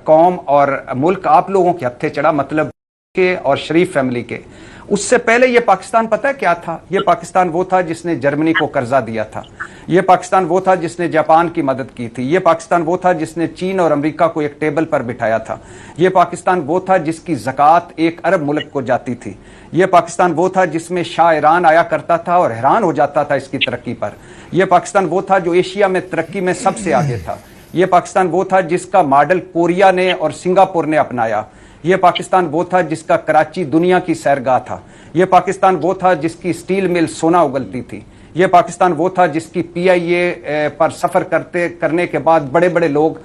कौम और मुल्क आप लोगों के हत्थे चढ़ा, मतलब के और शरीफ फैमिली के। उससे पहले ये पाकिस्तान पता है क्या था? ये पाकिस्तान वो था जिसने जर्मनी को कर्जा दिया था। ये पाकिस्तान वो था जिसने जापान की मदद की थी। ये पाकिस्तान वो था जिसने चीन और अमेरिका को एक टेबल पर बिठाया था। ये पाकिस्तान वो था जिसकी ज़कात 1 अरब मुल्क को जाती थी। ये पाकिस्तान वो था जिसमें शाह ईरान आया करता था और हैरान हो जाता था इसकी तरक्की पर। यह पाकिस्तान वो था जो एशिया में तरक्की में सबसे आगे था। यह पाकिस्तान वो था जिसका मॉडल कोरिया ने और सिंगापुर ने अपनाया। यह पाकिस्तान वो था जिसका कराची दुनिया की सैरगाह था। यह पाकिस्तान वो था जिसकी स्टील मिल सोना उगलती थी। यह पाकिस्तान वो था जिसकी PIA पर सफर करने के बाद बड़े बड़े लोग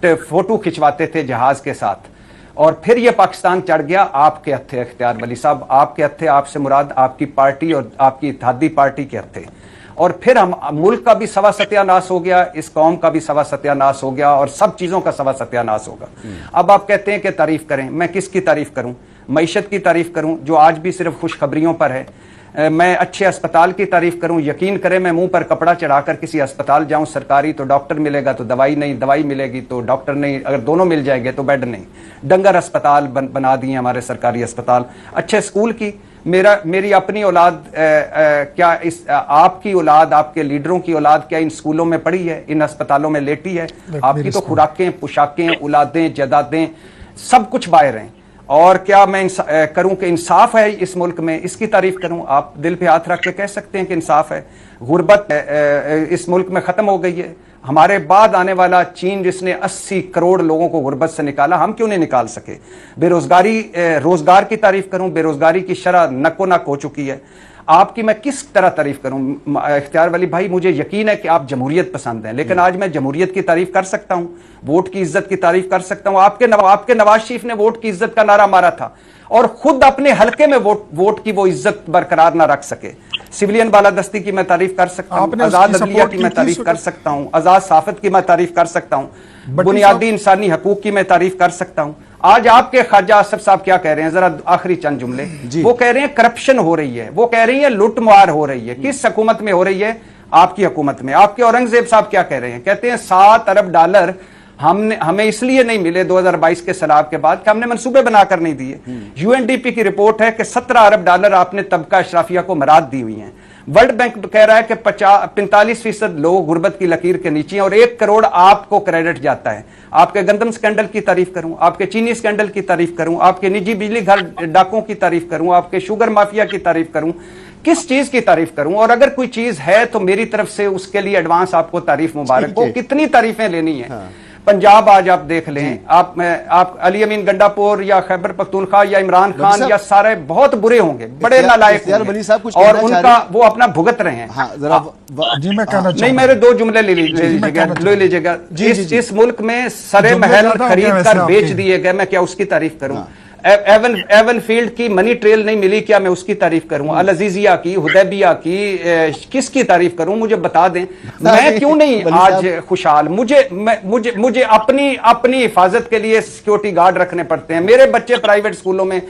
फोटो खिंचवाते थे जहाज के साथ। और फिर यह पाकिस्तान चढ़ गया आपके हत्थे इख्तियार वली साहब, आपके हत्थे, आपसे मुराद आपकी पार्टी और आपकी इत्तेहादी पार्टी के हत्थे। और फिर हम मुल्क का भी सवा सत्यानाश हो गया, इस कौम का भी सवा सत्यानाश हो गया और सब चीजों का सवा सत्यानाश होगा। अब आप कहते हैं कि तारीफ करें, मैं किसकी तारीफ करूं? मईशत की तारीफ करूं जो आज भी सिर्फ खुशखबरियों पर है? मैं अच्छे अस्पताल की तारीफ करूं? यकीन करें मैं मुंह पर कपड़ा चढ़ाकर किसी अस्पताल जाऊं सरकारी तो डॉक्टर मिलेगा तो दवाई नहीं, दवाई मिलेगी तो डॉक्टर नहीं, अगर दोनों मिल जाएंगे तो बेड नहीं। डंगर अस्पताल बना दिए हमारे सरकारी अस्पताल। अच्छे स्कूल की मेरी अपनी औलाद क्या इस आपकी औलाद, आपके लीडरों की औलाद क्या इन स्कूलों में पढ़ी है, इन अस्पतालों में लेटी है? आपकी तो खुराकें, पोशाकें, औलादें, जायदादें सब कुछ बाहर हैं। और क्या मैं करूं कि इंसाफ है इस मुल्क में, इसकी तारीफ करूं? आप दिल पे हाथ रख के कह सकते हैं कि इंसाफ है। गुर्बत इस मुल्क में खत्म हो गई है। हमारे बाद आने वाला चीन जिसने 80 करोड़ लोगों को गुर्बत से निकाला, हम क्यों नहीं निकाल सके? बेरोजगारी, रोजगार की तारीफ करूं? बेरोजगारी की शरह नको नक हो चुकी है। आपकी मैं किस तरह तारीफ करूं? इख्तियार वली भाई, मुझे यकीन है कि आप जमहूरियत पसंद हैं, लेकिन आज मैं जमहूरियत की तारीफ कर सकता हूं, वोट की इज्जत की तारीफ कर सकता हूं। आपके नवाज शरीफ ने वोट की इज्जत का नारा मारा था और खुद अपने हल्के में वोट की वो इज्जत बरकरार ना रख सके। सिविलियन बालादस्ती की मैं तारीफ कर सकता हूं, आजाद अदलिया की मैं तारीफ कर सकता हूं, आजाद साफत की मैं तारीफ कर सकता हूं, बुनियादी इंसानी हकूक की मैं तारीफ कर सकता हूं। आज आपके ख्वाजा आसिफ साहब क्या कह रहे हैं? जरा आखिरी चंद जुमले। वो कह रहे हैं करप्शन हो रही है, वो कह रही है लुटमार हो रही है। किस हुकूमत में हो रही है? आपकी हुकूमत में। आपके औरंगजेब साहब क्या कह रहे हैं? कहते हैं 7 अरब डॉलर हमें इसलिए नहीं मिले 2022 के सैलाब के बाद कि हमने मंसूबे बनाकर नहीं दिए। UNDP की रिपोर्ट है कि 17 अरब डॉलर आपने तबका अशराफिया को मराद दी हुई हैं। वर्ल्ड बैंक कह रहा है कि 45% लोग गुर्बत की लकीर के नीचे हैं और 1 करोड़ आपको क्रेडिट जाता है। आपके गंदम स्कैंडल की तारीफ करूं, आपके चीनी स्कैंडल की तारीफ करूं, आपके निजी बिजली घर डाकों की तारीफ करूं, आपके शुगर माफिया की तारीफ करूं, किस चीज की तारीफ करूं? और अगर कोई चीज है तो मेरी तरफ से उसके लिए एडवांस आपको तारीफ मुबारक हो। कितनी तारीफें लेनी है? पंजाब आज आप देख लें, आप अली अमीन गंडापुर या खैबर पख्तूनख्वा या इमरान खान या सारे बहुत बुरे होंगे, बड़े नालायक होंगे और उनका वो अपना भुगत रहे हैं। नहीं, मेरे 2 जुमले ले लीजिएगा। इस मुल्क में सरे महल खरीद कर बेच दिए गए, मैं क्या उसकी तारीफ करूं? एवन फील्ड की मनी ट्रेल नहीं मिली, क्या मैं उसकी तारीफ करूं? अल अजीजिया की, हुदैबिया की, किसकी तारीफ करूं? मुझे बता दें। मैं क्यों नहीं आज खुशहाल? मुझे अपनी हिफाजत के लिए सिक्योरिटी गार्ड रखने पड़ते हैं। मेरे बच्चे प्राइवेट स्कूलों में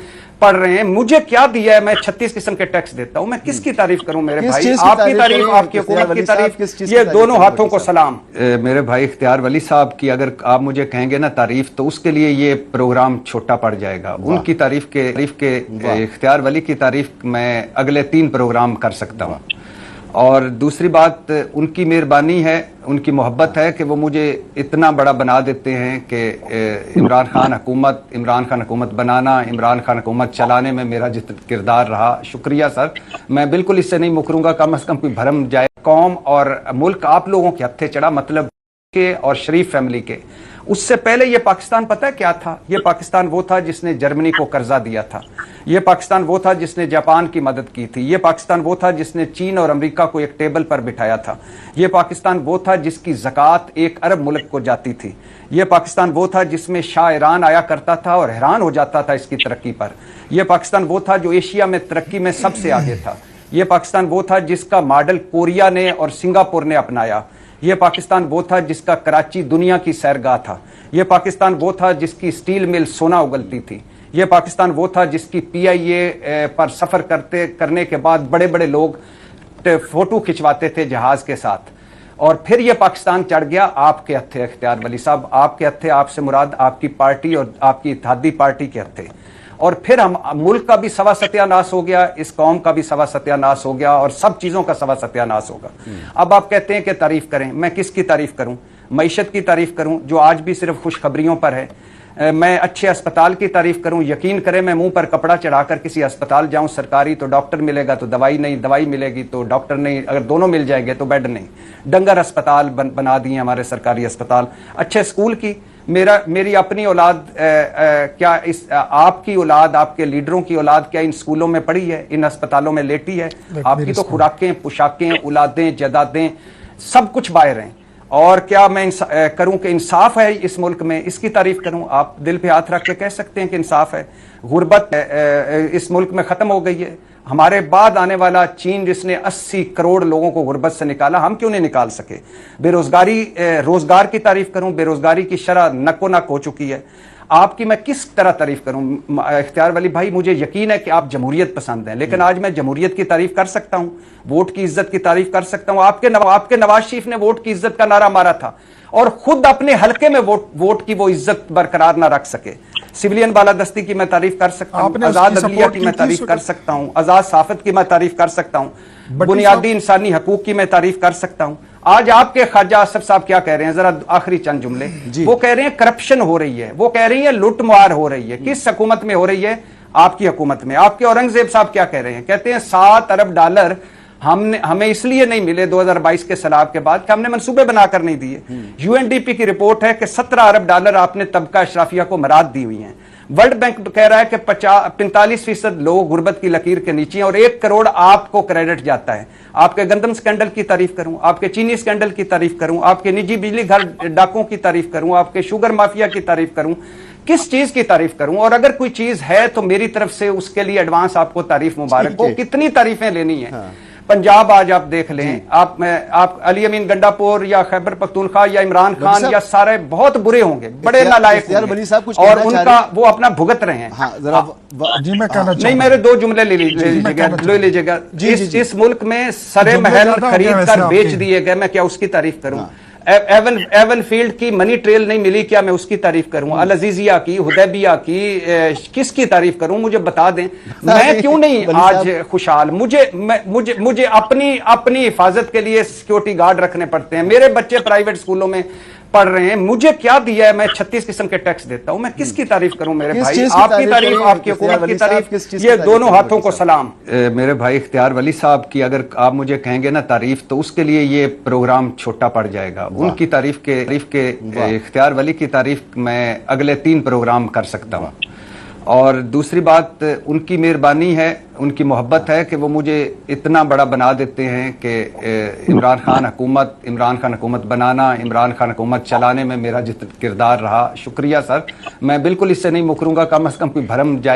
पढ़ रहे हैं, मुझे क्या दिया है? मैं 36 किस्म के टैक्स देता हूं, मैं किसकी तारीफ करूं? मेरे भाई, आपकी तारीफ, आपकी हुकूमत की तारीफ, ये दोनों हाथों को सलाम। मेरे भाई इख्तियार वली साहब की अगर आप मुझे कहेंगे ना तारीफ, तो उसके लिए ये प्रोग्राम छोटा पड़ जाएगा। उनकी तारीफ के इख्तियार वली की तारीफ मैं अगले 3 प्रोग्राम कर सकता हूँ। और दूसरी बात, उनकी मेहरबानी है, उनकी मोहब्बत है कि वो मुझे इतना बड़ा बना देते हैं कि इमरान खान हुकूमत बनाना, इमरान खान हुकूमत चलाने में मेरा जितना किरदार रहा। शुक्रिया सर, मैं बिल्कुल इससे नहीं मुकरूंगा, कम से कम कोई भरम जाए। कौम और मुल्क आप लोगों के हत्थे चढ़ा, मतलब के और शरीफ फैमिली के। उससे पहले ये पाकिस्तान पता है क्या था? ये पाकिस्तान वो था जिसने जर्मनी को कर्जा दिया था। ये पाकिस्तान वो था जिसने जापान की मदद की थी। ये पाकिस्तान वो था जिसने चीन और अमेरिका को एक टेबल पर बिठाया था। ये पाकिस्तान वो था जिसकी ज़कात 1 अरब मुल्क को जाती थी। ये पाकिस्तान वो था जिसमें शाह ईरान आया करता था और हैरान हो जाता था इसकी तरक्की पर। यह पाकिस्तान वो था जो एशिया में तरक्की में सबसे आगे था। यह पाकिस्तान वो था जिसका मॉडल कोरिया ने और सिंगापुर ने अपनाया। यह पाकिस्तान वो था जिसका कराची दुनिया की सैरगाह था। यह पाकिस्तान वो था जिसकी स्टील मिल सोना उगलती थी। यह पाकिस्तान वो था जिसकी PIA पर सफर करने के बाद बड़े बड़े लोग फोटो खिंचवाते थे जहाज के साथ। और फिर ये पाकिस्तान चढ़ गया आपके हत्थे इख्तियार वली साहब, आपके हत्थे, आपसे मुराद आपकी पार्टी और आपकी इत्तेहादी पार्टी के हत्थे। और फिर हम मुल्क का भी सवा सत्यानाश हो गया, इस कौम का भी सवा सत्यानाश हो गया और सब चीजों का सवा सत्यानाश होगा। अब आप कहते हैं कि तारीफ करें, मैं किसकी तारीफ करूं? मईशत की तारीफ करूं जो आज भी सिर्फ खुशखबरियों पर है? मैं अच्छे अस्पताल की तारीफ करूं? यकीन करें मैं मुंह पर कपड़ा चढ़ाकर किसी अस्पताल जाऊं सरकारी तो डॉक्टर मिलेगा तो दवाई नहीं, दवाई मिलेगी तो डॉक्टर नहीं, अगर दोनों मिल जाएंगे तो बेड नहीं। डंगर अस्पताल बना दिए हमारे सरकारी अस्पताल। अच्छे स्कूल की मेरी अपनी औलाद क्या इस आपकी औलाद, आपके लीडरों की औलाद क्या इन स्कूलों में पढ़ी है, इन अस्पतालों में लेटी है? आपकी तो खुराकें, पोशाकें, औलादें, जदादें सब कुछ बाहर हैं। और क्या मैं करूं कि इंसाफ है इस मुल्क में, इसकी तारीफ करूं? आप दिल पे हाथ रख के कह सकते हैं कि इंसाफ है। गुर्बत इस मुल्क में खत्म हो गई है। हमारे बाद आने वाला चीन जिसने 80 करोड़ लोगों को गुर्बत से निकाला, हम क्यों नहीं निकाल सके? बेरोजगारी, रोजगार की तारीफ करूं? बेरोजगारी की शरह नको नक हो चुकी है। आपकी मैं किस तरह तारीफ करूं? इख्तियार वली भाई, मुझे यकीन है कि आप जमहूरियत पसंद हैं, लेकिन आज मैं जमहूरियत की तारीफ कर सकता हूं, वोट की इज्जत की तारीफ कर सकता हूं। आपके नवाज शरीफ ने वोट की इज्जत का नारा मारा था और खुद अपने हलके में वोट की वो इज्जत बरकरार ना रख सके। सिविलियन बालादस्ती की मैं तारीफ कर सकता हूं, आजाद अदलिया की मैं तारीफ कर सकता हूं, आजाद साफत की मैं तारीफ कर सकता हूं, बुनियादी इंसानी हकूक की मैं तारीफ कर सकता हूं। आज आपके ख्वाजा आसिफ साहब क्या कह रहे हैं? जरा आखिरी चंद जुमले। वो कह रहे हैं करप्शन हो रही है, वो कह रही है लुटमार हो रही है। किस हुकूमत में हो रही है? आपकी हुकूमत में। आपके औरंगजेब साहब क्या कह रहे हैं? कहते हैं 7 अरब डॉलर हमें इसलिए नहीं मिले 2022 के सैलाब के बाद कि हमने मंसूबे बनाकर नहीं दिए। यूएनडीपी की रिपोर्ट है कि 17 अरब डॉलर आपने तबका अशराफिया को मराद दी हुई हैं। वर्ल्ड बैंक कह रहा है कि 45% लोग गुर्बत की लकीर के नीचे हैं और 1 करोड़ आपको क्रेडिट जाता है। आपके गंदम स्कैंडल की तारीफ करूं, आपके चीनी स्कैंडल की तारीफ करूं, आपके निजी बिजली घर डाकों की तारीफ करूं, आपके शुगर माफिया की तारीफ करूं, किस चीज की तारीफ करूं? और अगर कोई चीज है तो मेरी तरफ से उसके लिए एडवांस आपको तारीफ मुबारक हो। कितनी तारीफें लेनी है? हाँ। पंजाब आज आप देख लें, आप अली अमीन गंडापुर या खैबर पख्तूनख्वा या इमरान खान या सारे बहुत बुरे होंगे, बड़े नालायक होंगे और उनका वो अपना भुगत रहे हैं। हाँ, जी मैं कहना नहीं, मेरे 2 जुमले ले लीजिएगा। इस मुल्क में सरे महल खरीद कर बेच दिए गए, मैं क्या उसकी तारीफ करूं? एवन फील्ड की मनी ट्रेल नहीं मिली, क्या मैं उसकी तारीफ करूं? अल अजीजिया की, हुदैबिया की, किसकी तारीफ करूं? मुझे बता दें। मैं क्यों नहीं आज खुशहाल? मुझे अपनी हिफाजत के लिए सिक्योरिटी गार्ड रखने पड़ते हैं। मेरे बच्चे प्राइवेट स्कूलों में पढ़ रहे हैं, मुझे क्या दिया है? मैं 36 किस्म के टैक्स देता हूं, मैं किसकी तारीफ करूं? मेरे भाई, आपकी तारीफ, आपकी हुकूमत की तारीफ, ये दोनों हाथों को सलाम। मेरे भाई इख्तियार वली साहब की अगर आप मुझे कहेंगे ना तारीफ, तो उसके लिए ये प्रोग्राम छोटा पड़ जाएगा। उनकी तारीफ के इख्तियार वली की तारीफ मैं अगले 3 प्रोग्राम कर सकता हूँ। और दूसरी बात, उनकी मेहरबानी है, उनकी मोहब्बत है कि वो मुझे इतना बड़ा बना देते हैं कि इमरान खान हुकूमत बनाना, इमरान खान हुकूमत चलाने में मेरा जितना किरदार रहा। शुक्रिया सर, मैं बिल्कुल इससे नहीं मुकरूंगा, कम अज कम कोई भरम जाए